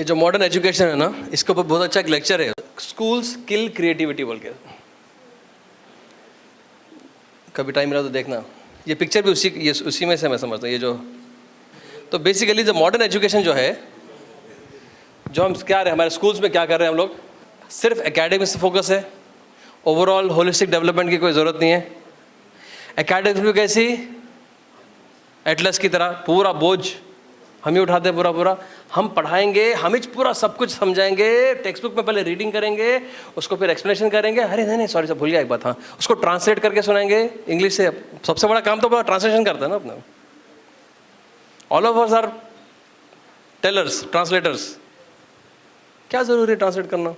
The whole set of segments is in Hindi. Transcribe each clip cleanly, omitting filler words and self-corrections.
जो मॉडर्न एजुकेशन है ना, इसके ऊपर बहुत अच्छा एक लेक्चर है, स्कूल्स किल क्रिएटिविटी बोल के। कभी टाइम मिला तो देखना, ये पिक्चर भी उसी में से मैं समझता हूँ। ये जो तो बेसिकली जो मॉडर्न एजुकेशन जो है, जो हम क्या रहे हमारे स्कूल्स में क्या कर रहे हैं हम लोग, सिर्फ एकेडमिक्स से फोकस है, ओवरऑल होलिस्टिक डेवलपमेंट की कोई ज़रूरत नहीं है। एकेडमिक्स भी कैसी एटलस की तरह पूरा बोझ हम ही उठाते हैं, पूरा हम पढ़ाएंगे, हम ही पूरा सब कुछ समझाएंगे, टेक्स्ट बुक में पहले रीडिंग करेंगे, उसको फिर एक्सप्लेनेशन करेंगे, अरे नहीं सॉरी सब भूल गया एक बात, हाँ उसको ट्रांसलेट करके सुनाएंगे इंग्लिश से। सबसे बड़ा काम तो ट्रांसलेशन करता है ना अपना। All of us are tailors, translators. क्या ज़रूरी है ट्रांसलेट करना?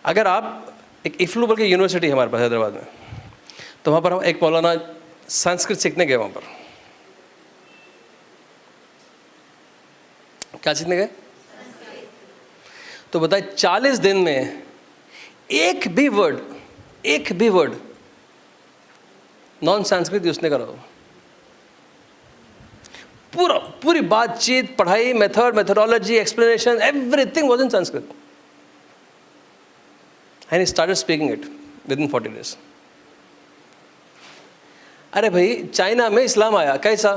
अगर आप एक इफ्लू बोल के यूनिवर्सिटी है हमारे पास हैदराबाद में, तो वहाँ पर हम एक मौलाना संस्कृत सीखने गए। वहाँ पर क्या सीखने गए? तो बताए 40 दिन में एक भी वर्ड नॉन संस्कृत यूज नहीं करा। पूरी बातचीत, पढ़ाई, methodology, explanation, everything was in Sanskrit. And he started speaking it with in 40 days। अरे भाई, चाइना में इस्लाम आया, कैसा?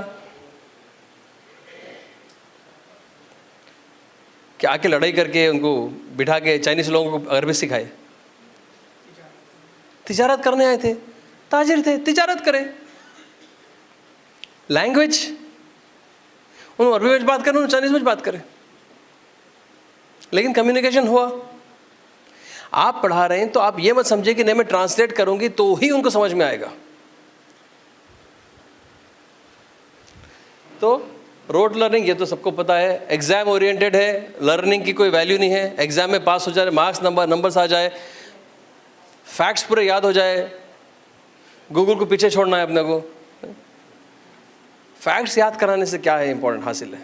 क्या आके लड़ाई करके उनको बिठा के चाइनीज लोगों को अरबी सिखाए? तिजारत करने आए थे, ताजिर थे, तिजारत करें। लैंग्वेज, उन्होंने अरबी में बात करें, उन्होंने चाइनीज में बात करें, लेकिन कम्युनिकेशन हुआ। आप पढ़ा रहे हैं तो आप ये मत समझिए कि नहीं मैं ट्रांसलेट करूंगी तो ही उनको समझ में आएगा। तो रोड लर्निंग, ये तो सबको पता है, एग्जाम ओरिएंटेड है, लर्निंग की कोई वैल्यू नहीं है। एग्जाम में पास हो जाए, मार्क्स नंबर्स आ जाए, फैक्ट्स पूरे याद हो जाए, गूगल को पीछे छोड़ना है अपने को। फैक्ट्स याद कराने से क्या है इंपॉर्टेंट हासिल है?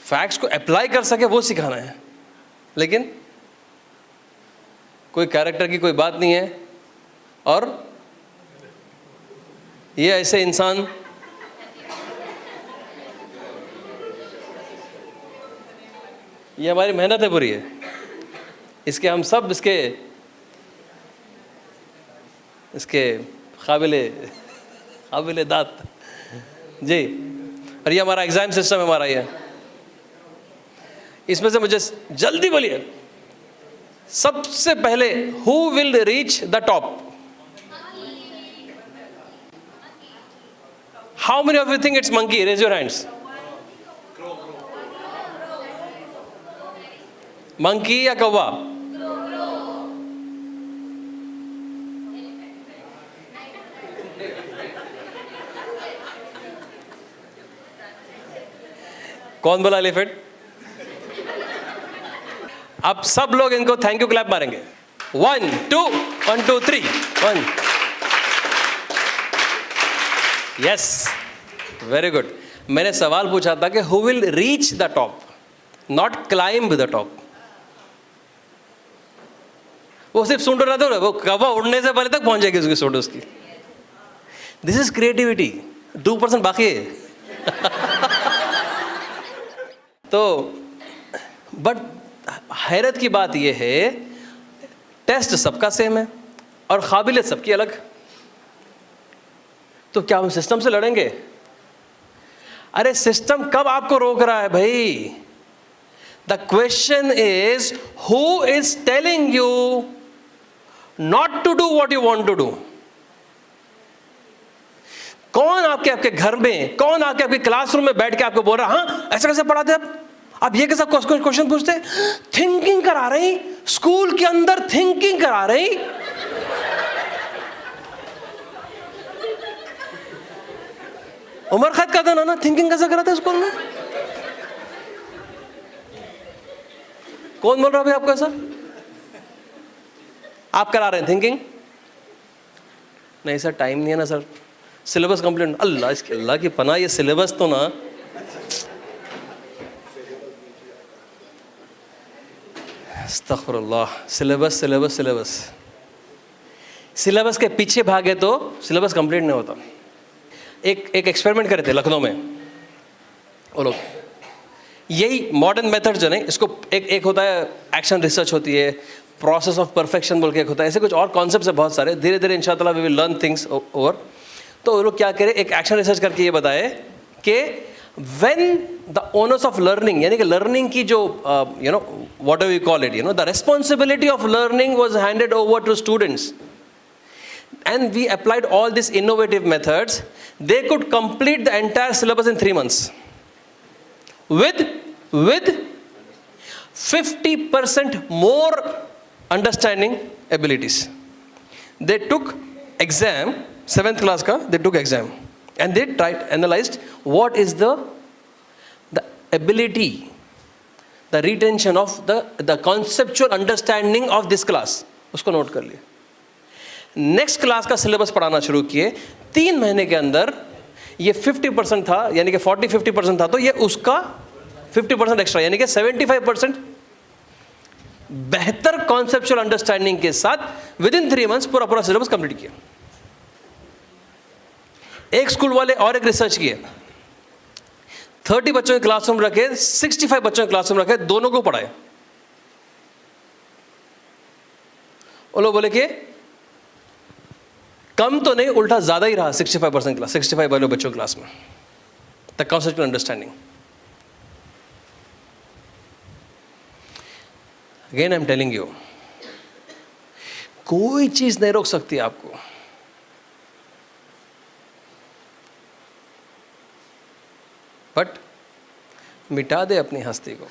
फैक्ट्स को अप्लाई कर सके वो सिखाना है, लेकिन कोई कैरेक्टर की कोई बात नहीं है। और ये ऐसे इंसान ये हमारी मेहनत है पूरी है, इसके हम सब इसके काबिले दात जी। और ये हमारा एग्जाम सिस्टम है हमारा। ये इसमें से मुझे जल्दी बोलिए, सबसे पहले who will reach the top? How many of you think it's monkey? Raise your hands. Monkey या कौवा? कौन बोला एलिफेंट? अब सब लोग इनको थैंक यू क्लैप मारेंगे। 1 2 1 2 3 1। Yes, very good. मैंने सवाल पूछा था कि who will reach the top, not climb the top. वो सिर्फ सूंड रहा था, वो कौवा उड़ने से पहले तक पहुंच जाएगी उसकी सूंड उसकी। This is creativity. 2% बाकी है। तो बट हैरत की बात यह है, टेस्ट सबका सेम है और काबिलियत सबकी अलग। तो क्या हम सिस्टम से लड़ेंगे? अरे सिस्टम कब आपको रोक रहा है भाई? The question is who is telling you not to do what you want to do? कौन आपके घर में, कौन आपके क्लासरूम में बैठ के आपको बोल रहा हाँ ऐसा कैसे पढ़ाते आप ये कैसा क्वेश्चन पूछते? थिंकिंग करा रही, स्कूल के अंदर थिंकिंग करा रही। उमर खैद का था ना, थिंकिंग कैसा कराते स्कूल में? कौन बोल रहा भाई आपको ऐसा? आप करा रहे हैं थिंकिंग? नहीं सर, टाइम नहीं है ना सर, सिलेबस कंप्लीट। अल्लाह की पनाह, ये सिलेबस तो ना अस्तगफुरुल्लाह, सिलेबस के पीछे भागे तो सिलेबस कंप्लीट नहीं होता। एक एक्सपेरिमेंट करे थे लखनऊ में। वो लोग यही मॉडर्न मेथड जो नहीं, इसको एक होता है एक्शन रिसर्च होती है, प्रोसेस ऑफ परफेक्शन बोल के एक होता है, ऐसे कुछ और कॉन्सेप्ट्स है बहुत सारे. धीरे धीरे इंशाल्लाह we will learn things over. तो वो लोग क्या करें, एक एक्शन रिसर्च करके ये बताए कि when the owners of learning, यानी कि लर्निंग की जो you know what do we call it, you know the responsibility of learning was handed over to students, and we applied all these innovative methods, they could complete the entire syllabus in 3 months with 50% more understanding abilities. They took exam, 7th class ka they took exam, and they tried analyzed what is the ability, the retention of the conceptual understanding of this class. उसको नोट कर लिए. नेक्स्ट क्लास का सिलेबस पढ़ाना शुरू किए. 3 महीने के अंदर ये 50% था, यानी कि 40-50% था, तो ये उसका 50% एक्स्ट्रा, यानी कि 75% बेहतर कॉन्सेप्चुअल अंडरस्टैंडिंग के साथ विद इन 3 मंथ्स पूरा सिलेबस कंप्लीट किया. एक स्कूल वाले और एक रिसर्च किए, 30 बच्चों के क्लासरूम रखे, 65 बच्चों के क्लासरूम रखे, दोनों को पढ़ाए. वो लोग बोले कि कम तो नहीं, उल्टा ज्यादा ही रहा 65% क्लास, 65 वाले बच्चों क्लास में the conceptual understanding. Again I am telling you, कोई चीज नहीं रोक सकती आपको. बट मिटा दे अपनी हस्ती को.